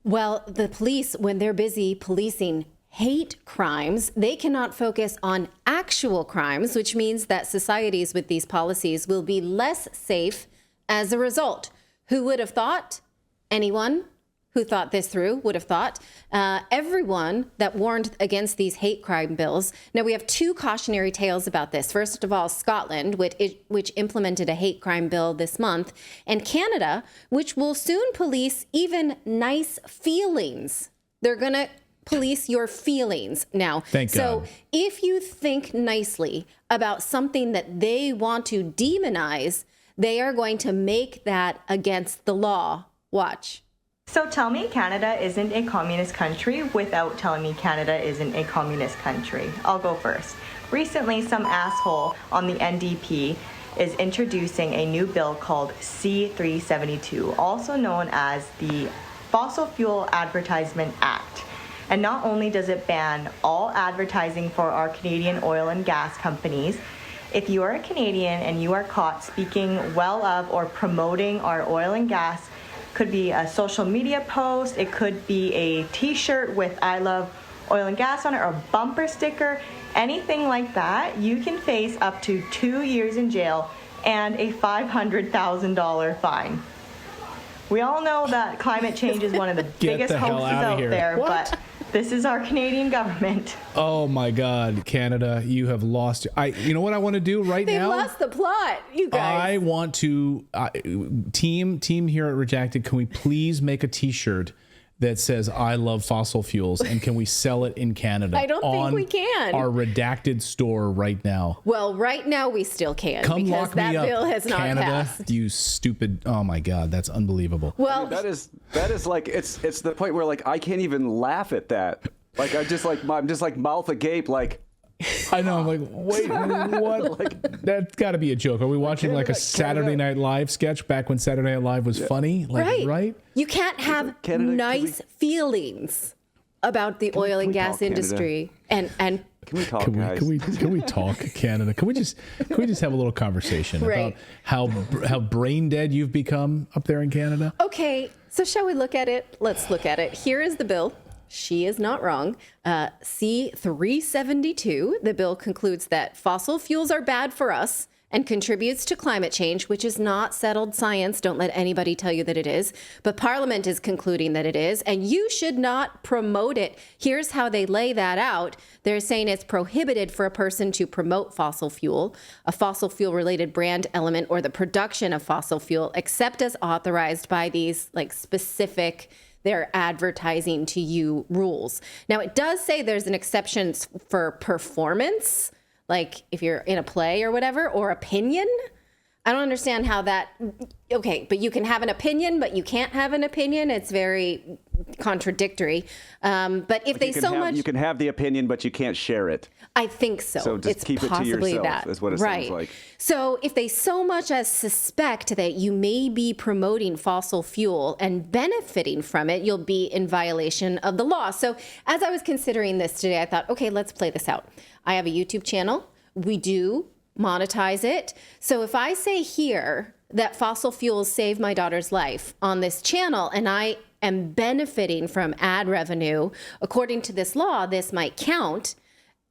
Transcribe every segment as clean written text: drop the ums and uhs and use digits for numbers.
Well, the police, when they're busy policing hate crimes, they cannot focus on actual crimes, which means that societies with these policies will be less safe as a result. Who would have thought? Anyone who thought this through would have thought. Everyone that warned against these hate crime bills. Now, we have two cautionary tales about this. First of all, Scotland, which implemented a hate crime bill this month, and Canada, which will soon police even nice feelings. They're going to police your feelings now. Thank God. So if you think nicely about something that they want to demonize, they are going to make that against the law. Watch. So tell me Canada isn't a communist country without telling me Canada isn't a communist country. I'll go first. Recently, some asshole on the NDP is introducing a new bill called C-372, also known as the Fossil Fuel Advertisement Act. And not only does it ban all advertising for our Canadian oil and gas companies, if you are a Canadian and you are caught speaking well of or promoting our oil and gas, could be a social media post, it could be a t-shirt with I love oil and gas on it, or a bumper sticker, anything like that, you can face up to 2 years in jail and a $500,000 fine. We all know that climate change is one of the biggest hoaxes out there, but this is our Canadian government. Oh my God, Canada, you have lost. You know what I want to do right now? They've lost the plot, you guys. I want to team here at Redacted. Can we please make a T-shirt that says "I love fossil fuels" and can we sell it in Canada? I don't think we can. Our Redacted store right now. Well, right now we still can Come because lock me that up, bill has not Canada, passed. you stupid! Oh my God, that's unbelievable. Well, I mean, that is like it's the point where like I can't even laugh at that. Like I'm just like mouth agape like. I know. I'm like, wait, what? That's got to be a joke. Are we watching like a Saturday Night Live sketch back when Saturday Night Live was funny? Like, right? You can't have nice feelings about the oil and gas industry. And can we talk, guys? Can we talk, Canada? Can we just have a little conversation about how brain dead you've become up there in Canada? Okay, so shall we look at it? Let's look at it. Here is the bill. She is not wrong. C-372, the bill concludes that fossil fuels are bad for us and contributes to climate change, which is not settled science. Don't let anybody tell you that it is. But Parliament is concluding that it is, and you should not promote it. Here's how they lay that out. They're saying it's prohibited for a person to promote fossil fuel, a fossil fuel-related brand element, or the production of fossil fuel, except as authorized by these like specific their advertising to you rules. Now, it does say there's an exception for performance, like if you're in a play or whatever, or opinion. I don't understand how that, okay, but you can have an opinion, but you can't have an opinion. It's very contradictory. But if they so much... You can have the opinion, but you can't share it. I think so. So just it's keep it to yourself, that. is what it sounds like. So if they so much as suspect that you may be promoting fossil fuel and benefiting from it, you'll be in violation of the law. So as I was considering this today, I thought, okay, let's play this out. I have a YouTube channel. We do monetize it. So if I say here that fossil fuels save my daughter's life on this channel and I am benefiting from ad revenue, according to this law, this might count,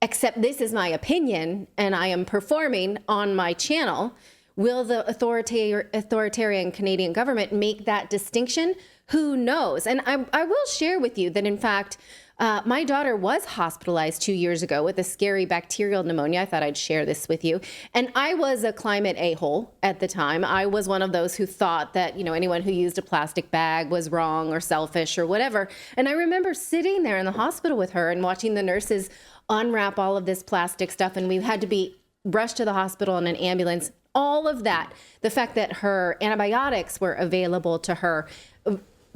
except this is my opinion and I am performing on my channel. Will the authoritarian Canadian government make that distinction? Who knows? And I will share with you that, in fact, my daughter was hospitalized 2 years ago with a scary bacterial pneumonia. I thought I'd share this with you. And I was a climate a-hole at the time. I was one of those who thought that, you know, anyone who used a plastic bag was wrong or selfish or whatever. And I remember sitting there in the hospital with her and watching the nurses unwrap all of this plastic stuff. And we had to be rushed to the hospital in an ambulance. All of that, the fact that her antibiotics were available to her,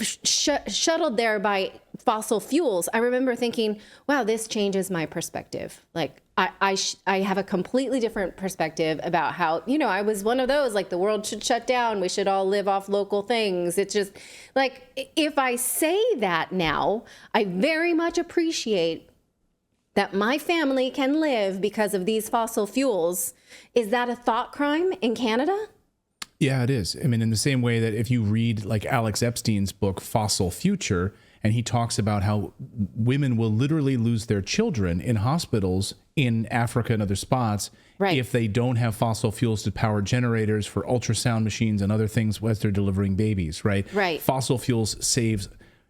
shuttled there by fossil fuels. I remember thinking, wow, this changes my perspective. Like I have a completely different perspective about how, you know, I was one of those, like the world should shut down. We should all live off local things. It's just like, if I say that now, I very much appreciate that my family can live because of these fossil fuels. Is that a thought crime in Canada? Yeah, it is. I mean, in the same way that if you read like Alex Epstein's book, Fossil Future, and he talks about how women will literally lose their children in hospitals in Africa and other spots if they don't have fossil fuels to power generators for ultrasound machines and other things as they're delivering babies, right? Right. Fossil fuels saves,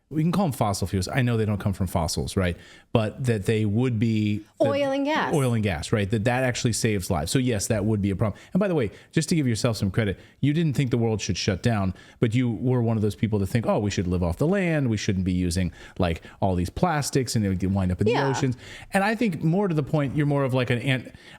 we can call them fossil fuels. I know they don't come from fossils, right? But that they would be Oil and gas. Oil and gas, right? That actually saves lives. So yes, that would be a problem. And by the way, just to give yourself some credit, you didn't think the world should shut down, but you were one of those people that think, oh, we should live off the land. We shouldn't be using like all these plastics and they would wind up in the oceans. And I think more to the point, you're more of like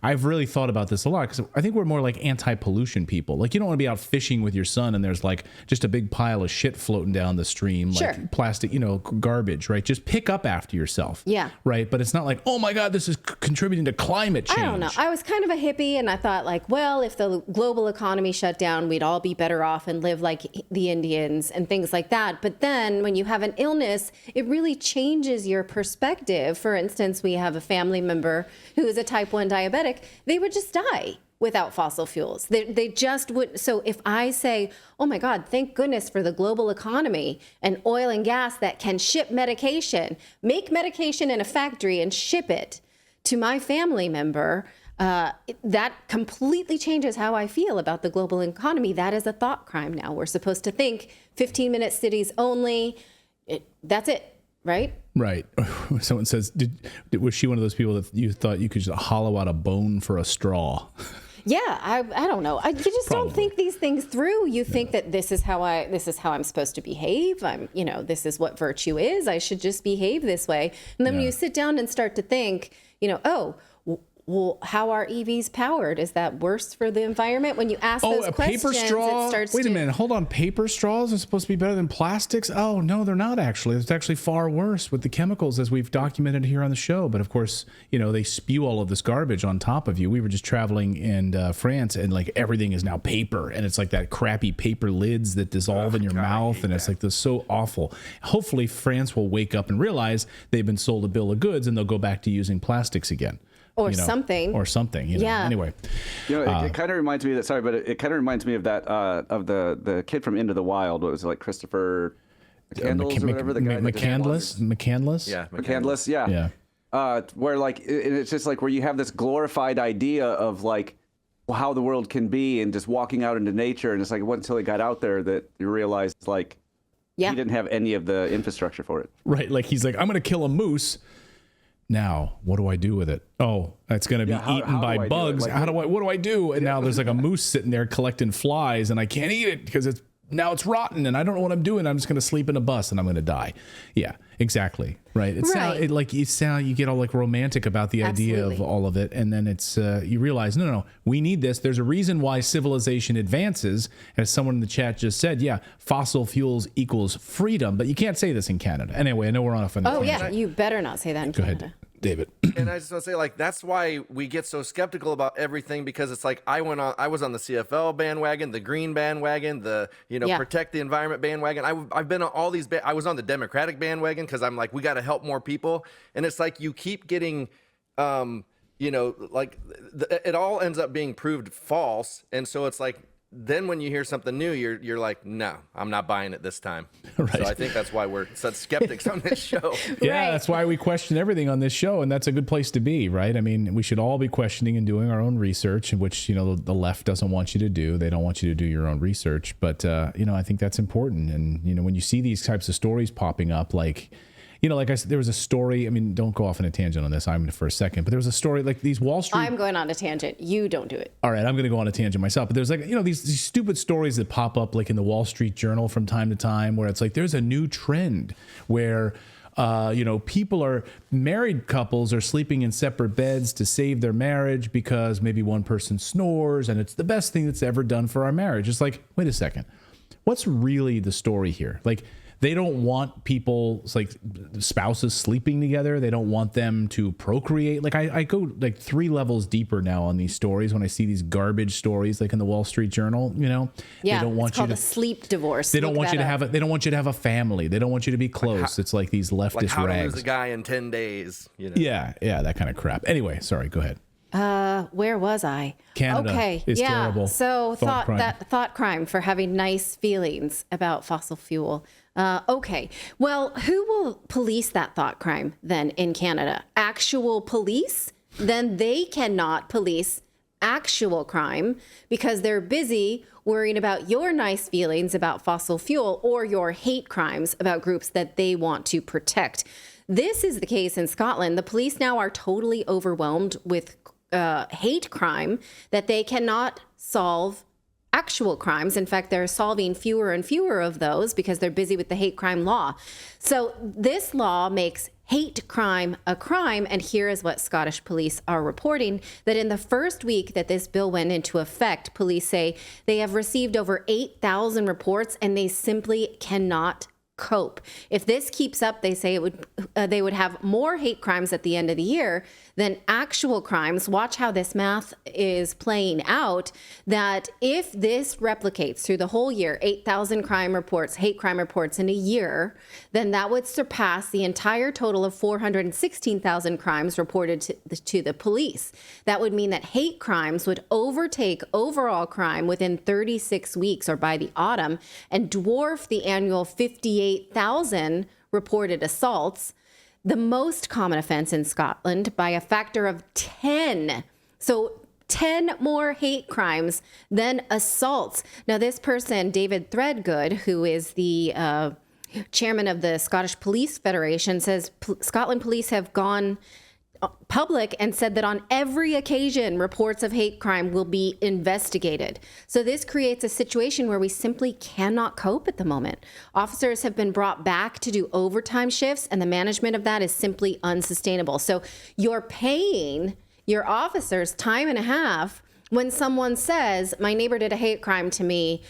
I've really thought about this a lot because I think we're more like anti-pollution people. Like you don't want to be out fishing with your son and there's like just a big pile of shit floating down the stream, like plastic, garbage, right? Just pick up after yourself. Yeah. Right. But it's not like, oh my God, this is contributing to climate change. I don't know. I was kind of a hippie and I thought like, well, if the global economy shut down, we'd all be better off and live like the Indians and things like that. But then when you have an illness, it really changes your perspective. For instance, we have a family member who is a type 1 diabetic. They would just die without fossil fuels. They just would. So if I say, oh my God, thank goodness for the global economy and oil and gas that can ship medication, make medication in a factory and ship it to my family member, that completely changes how I feel about the global economy. That is a thought crime now. We're supposed to think 15-minute cities only. That's it, right? Right. Someone says, was she one of those people that you thought you could just hollow out a bone for a straw? Yeah, I don't know. You just Probably. don't think these things through. You think that this is how I'm supposed to behave. This is what virtue is. I should just behave this way. And then when you sit down and start to think, well, how are EVs powered? Is that worse for the environment? When you ask those questions, paper straw. it starts Wait a minute, hold on. Paper straws are supposed to be better than plastics? Oh no, they're not actually. It's actually far worse with the chemicals, as we've documented here on the show. But of course, they spew all of this garbage on top of you. We were just traveling in France, and like everything is now paper, and it's like that crappy paper lids that dissolve in your mouth, and it's like this so awful. Hopefully, France will wake up and realize they've been sold a bill of goods, and they'll go back to using plastics again. Or something. Yeah. Anyway. It kind of reminds me of that. Sorry, but it kind of reminds me of that of the kid from Into the Wild. What was it, like Christopher McCandless or whatever? The guy McCandless. Yeah, McCandless. Yeah. Where like it's just like where you have this glorified idea of like how the world can be, and just walking out into nature, and it's like it wasn't until he got out there that you realized like he didn't have any of the infrastructure for it. Right. Like he's like, I'm going to kill a moose. Now, what do I do with it? Oh, it's going to be eaten by bugs. What do I do? And now there's like a moose sitting there collecting flies, and I can't eat it because it's rotten, and I don't know what I'm doing. I'm just going to sleep in a bus, and I'm going to die. Yeah, exactly. Right. You get all like romantic about the idea of all of it, and then it's you realize no, we need this. There's a reason why civilization advances, as someone in the chat just said. Yeah, fossil fuels equals freedom, but you can't say this in Canada. Anyway, I know we're on a fun. Oh yeah, you better not say that in Canada. Go ahead, David. And I just want to say, like, that's why we get so skeptical about everything, because it's like I was on the CFL bandwagon, the green bandwagon, the protect the environment bandwagon. I've been on all these. I was on the Democratic bandwagon because I'm like, we got to help more people, and it's like you keep getting, it all ends up being proved false, and so it's like. Then when you hear something new, you're like, no, I'm not buying it this time. Right. So I think that's why we're such skeptics on this show. Yeah, that's why we question everything on this show, and that's a good place to be, right? I mean, we should all be questioning and doing our own research, which the left doesn't want you to do. They don't want you to do your own research, but I think that's important. And when you see these types of stories popping up, like. Like I said, there was a story. I mean, don't go off on a tangent on this for a second, but there was a story like these Wall Street. I'm going on a tangent. You don't do it. All right, I'm going to go on a tangent myself. But there's like, these stupid stories that pop up like in the Wall Street Journal from time to time, where it's like there's a new trend where, married couples are sleeping in separate beds to save their marriage because maybe one person snores, and it's the best thing that's ever done for our marriage. It's like, wait a second, what's really the story here? Like. They don't want people, like spouses sleeping together. They don't want them to procreate. Like I go like 3 levels deeper now on these stories when I see these garbage stories, like in the Wall Street Journal. Yeah, they don't want it's called a sleep divorce. They don't want you to have They don't want you to have a family. They don't want you to be close. It's like these leftist like how rags. to lose a guy in 10 days. Yeah, that kind of crap. Anyway, sorry. Go ahead. Where was I? Canada is terrible. So thought crime for having nice feelings about fossil fuel. Okay. Well, who will police that thought crime then in Canada? Actual police? Then they cannot police actual crime because they're busy worrying about your nice feelings about fossil fuel or your hate crimes about groups that they want to protect. This is the case in Scotland. The police now are totally overwhelmed with hate crime that they cannot solve actual crimes. In fact, they're solving fewer and fewer of those because they're busy with the hate crime law. So this law makes hate crime a crime. And here is what Scottish police are reporting, that in the first week that this bill went into effect, police say they have received over 8,000 reports and they simply cannot cope. If this keeps up, they say they would have more hate crimes at the end of the year than actual crimes. Watch how this math is playing out, that if this replicates through the whole year, 8,000 hate crime reports in a year, then that would surpass the entire total of 416,000 crimes reported to the police. That would mean that hate crimes would overtake overall crime within 36 weeks or by the autumn and dwarf the annual 58,000 reported assaults, the most common offense in Scotland, by a factor of 10. So 10 more hate crimes than assaults. Now, this person, David Threadgood, who is the chairman of the Scottish Police Federation, says Scotland police have gone public and said that on every occasion, reports of hate crime will be investigated. So this creates a situation where we simply cannot cope at the moment. Officers have been brought back to do overtime shifts, and the management of that is simply unsustainable. So you're paying your officers time and a half when someone says, my neighbor did a hate crime to me,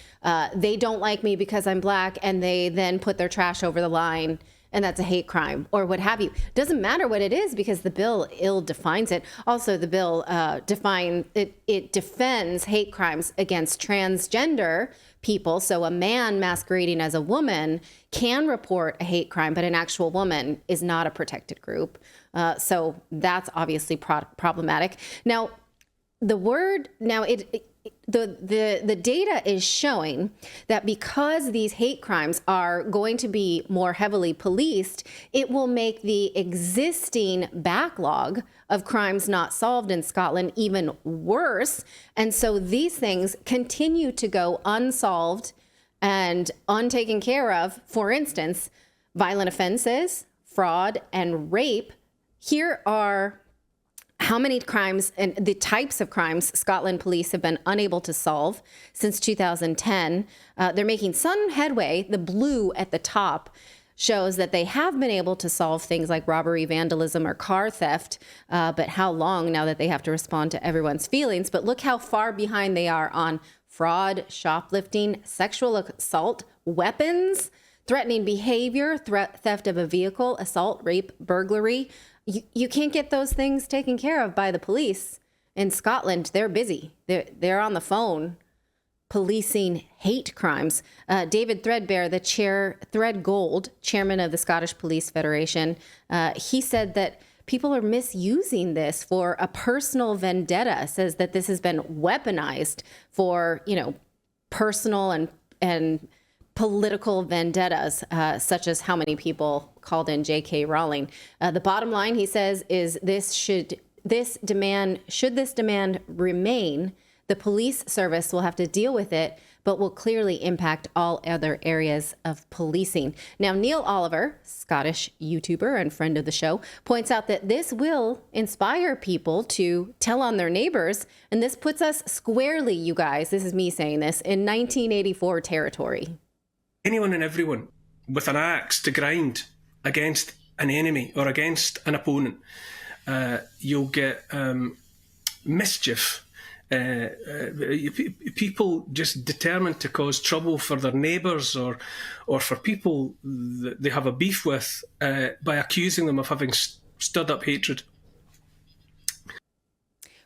they don't like me because I'm black, and they then put their trash over the line, and that's a hate crime, or what have you. Doesn't matter what it is because the bill ill defines it. Also, the bill it defends hate crimes against transgender people. So a man masquerading as a woman can report a hate crime, but an actual woman is not a protected group. So that's obviously problematic. Now, the data is showing that because these hate crimes are going to be more heavily policed, it will make the existing backlog of crimes not solved in Scotland even worse. And so these things continue to go unsolved and untaken care of. For instance, violent offenses, fraud, and rape. Here are how many crimes and the types of crimes Scotland police have been unable to solve since 2010. They're making some headway. The blue at the top shows that they have been able to solve things like robbery, vandalism, or car theft. But how long now that they have to respond to everyone's feelings? But look how far behind they are on fraud, shoplifting, sexual assault, weapons, threatening behavior, theft of a vehicle, assault, rape, burglary. You can't get those things taken care of by the police in Scotland. They're busy. They're on the phone policing hate crimes. David Threadgold, chairman of the Scottish Police Federation, he said that people are misusing this for a personal vendetta, says that this has been weaponized for, personal and political vendettas, such as how many people called in J.K. Rowling. The bottom line, he says, is should this demand remain, the police service will have to deal with it, but will clearly impact all other areas of policing. Now, Neil Oliver, Scottish YouTuber and friend of the show, points out that this will inspire people to tell on their neighbors, and this puts us squarely, you guys, this is me saying this, in 1984 territory. Anyone and everyone with an axe to grind against an enemy or against an opponent, you'll get mischief. People just determined to cause trouble for their neighbours or for people that they have a beef with by accusing them of having stirred up hatred.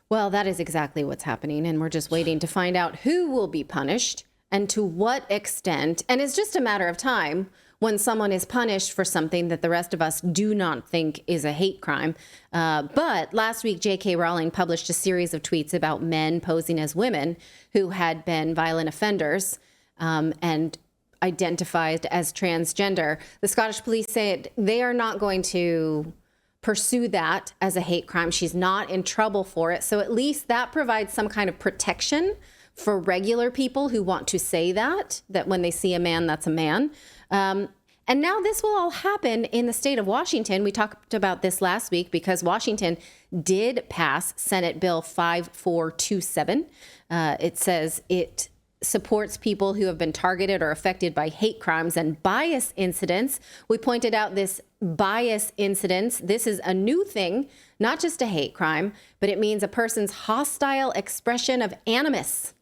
Well, that is exactly what's happening, and we're just waiting to find out who will be punished and to what extent. And it's just a matter of time when someone is punished for something that the rest of us do not think is a hate crime. But last week, J.K. Rowling published a series of tweets about men posing as women who had been violent offenders. And identified as transgender. The Scottish police say they are not going to pursue that as a hate crime. She's not in trouble for it. So at least that provides some kind of protection for regular people who want to say that when they see a man, that's a man. And now this will all happen in the state of Washington. We talked about this last week because Washington did pass Senate Bill 5427. It says it supports people who have been targeted or affected by hate crimes and bias incidents. We pointed out this bias incidents. This is a new thing, not just a hate crime, but it means a person's hostile expression of animus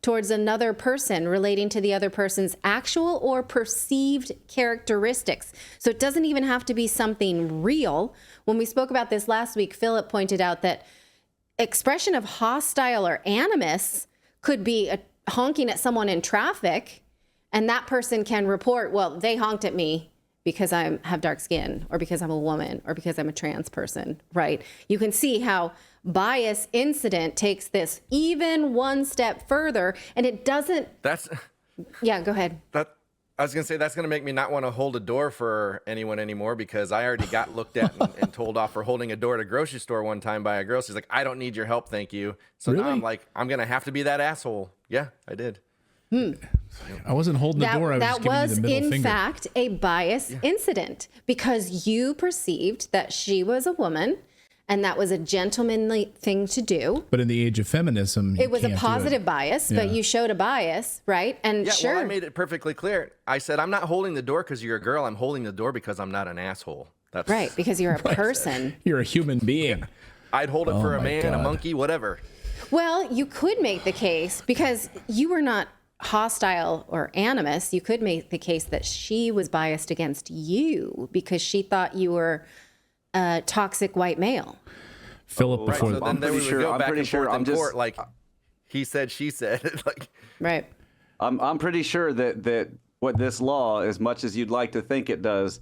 towards another person relating to the other person's actual or perceived characteristics. So it doesn't even have to be something real. When we spoke about this last week, Philip pointed out that expression of hostile or animus could be honking at someone in traffic, and that person can report, well, they honked at me because I have dark skin, or because I'm a woman, or because I'm a trans person, right? You can see how bias incident takes this even one step further, and it doesn't. Yeah, go ahead. I was going to say that's going to make me not want to hold a door for anyone anymore, because I already got looked at and told off for holding a door at a grocery store one time by a girl. She's like, I don't need your help, thank you. So Really? now I'm like, I'm going to have to be that asshole. Yeah, I did. I wasn't holding the door. I was just giving you the middle in finger. fact a bias incident, because you perceived that she was a woman, and that was a gentlemanly thing to do. But in the age of feminism, It was a can't do positive it. bias, Yeah. but you showed a bias, right? And Yeah, sure, well, I made it perfectly clear. I said, I'm not holding the door because you're a girl. I'm holding the door because I'm not an asshole. That's right, because you're a person. You're a human being. I'd hold it for a my man, a God. monkey, whatever. Well, you could make the case, because you were not hostile or animus, you could make the case that she was biased against you because she thought you were a toxic white male. Philip, Right, before so Then there we would go I'm back pretty and sure forth I'm in just court, like he said, she said. Like, Right. I'm pretty sure that what this law, as much as you'd like to think it does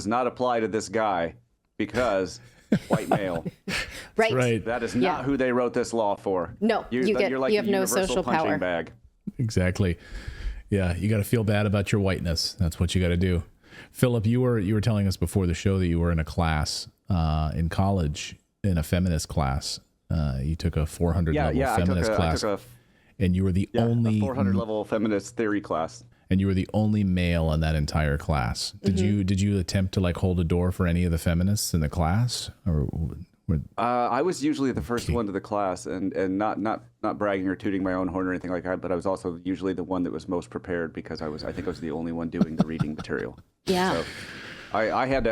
not apply to this guy, because white male. Right. right. That is not Yeah. who they wrote this law for. No, you're you like have a no universal social punching power. bag. Exactly. Yeah, you got to feel bad about your whiteness. That's what you got to do. Philip, you were telling us before the show that you were in a class in college, in a feminist class. You took a 400 level feminist class, and you were the only 400 level feminist theory class. And you were the only male in that entire class. Did you attempt to like hold a door for any of the feminists in the class, or? I was usually the first one to the class, and not bragging or tooting my own horn or anything like that, but I was also usually the one that was most prepared, because I think I was the only one doing the reading material. Yeah. So I had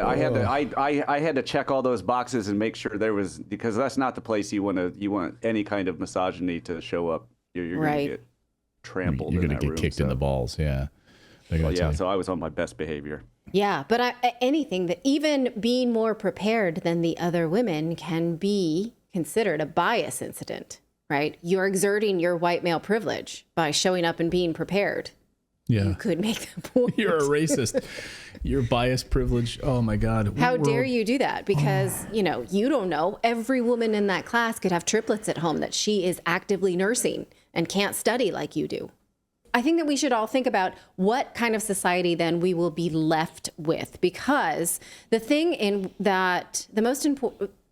to check all those boxes and make sure there was, because that's not the place you want any kind of misogyny to show up. You're Right. going to get trampled. You're in going to that get room, kicked in so- the balls. Yeah. Well, yeah. So I was on my best behavior. Yeah, but anything that even being more prepared than the other women can be considered a bias incident, right? You're exerting your white male privilege by showing up and being prepared. Yeah. You could make the point. You're a racist. You're bias privilege. Oh my God. How dare you do that? Because, you don't know. Every woman in that class could have triplets at home that she is actively nursing and can't study like you do. I think that we should all think about what kind of society then we will be left with, because the thing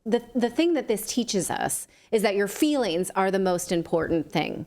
the thing that this teaches us is that your feelings are the most important thing.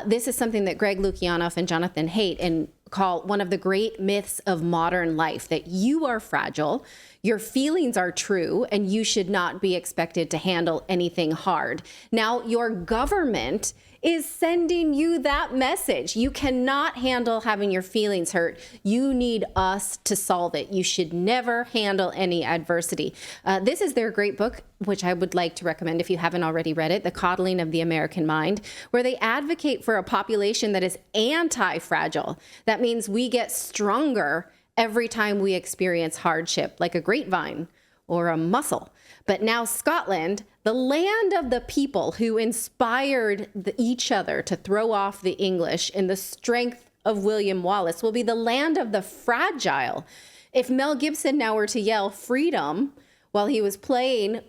This is something that Greg Lukianoff and Jonathan Haidt call one of the great myths of modern life, that you are fragile, your feelings are true, and you should not be expected to handle anything hard. Now, your government is sending you that message. You cannot handle having your feelings hurt. You need us to solve it. You should never handle any adversity. This is their great book, which I would like to recommend if you haven't already read it, The Coddling of the American Mind, where they advocate for a population that is anti-fragile. That means we get stronger every time we experience hardship, like a grapevine or a mussel. But now Scotland, the land of the people who inspired each other to throw off the English in the strength of William Wallace, will be the land of the fragile. If Mel Gibson now were to yell freedom while he was playing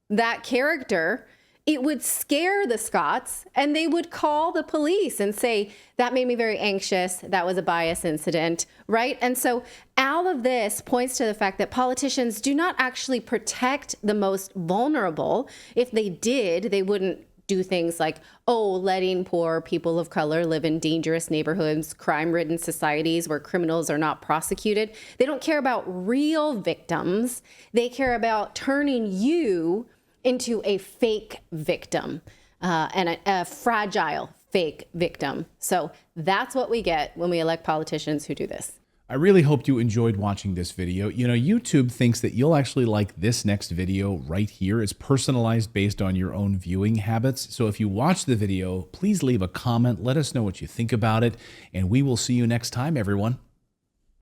that character it would scare the Scots and they would call the police and say, that made me very anxious. That was a bias incident, right? And so all of this points to the fact that politicians do not actually protect the most vulnerable. If they did, they wouldn't do things like, letting poor people of color live in dangerous neighborhoods, crime-ridden societies where criminals are not prosecuted. They don't care about real victims. They care about turning you into a fake victim and a fragile fake victim. So that's what we get when we elect politicians who do this. I really hoped you enjoyed watching this video. You know, YouTube thinks that you'll actually like this next video right here. It's personalized based on your own viewing habits. So if you watch the video, please leave a comment. Let us know what you think about it. And we will see you next time, everyone.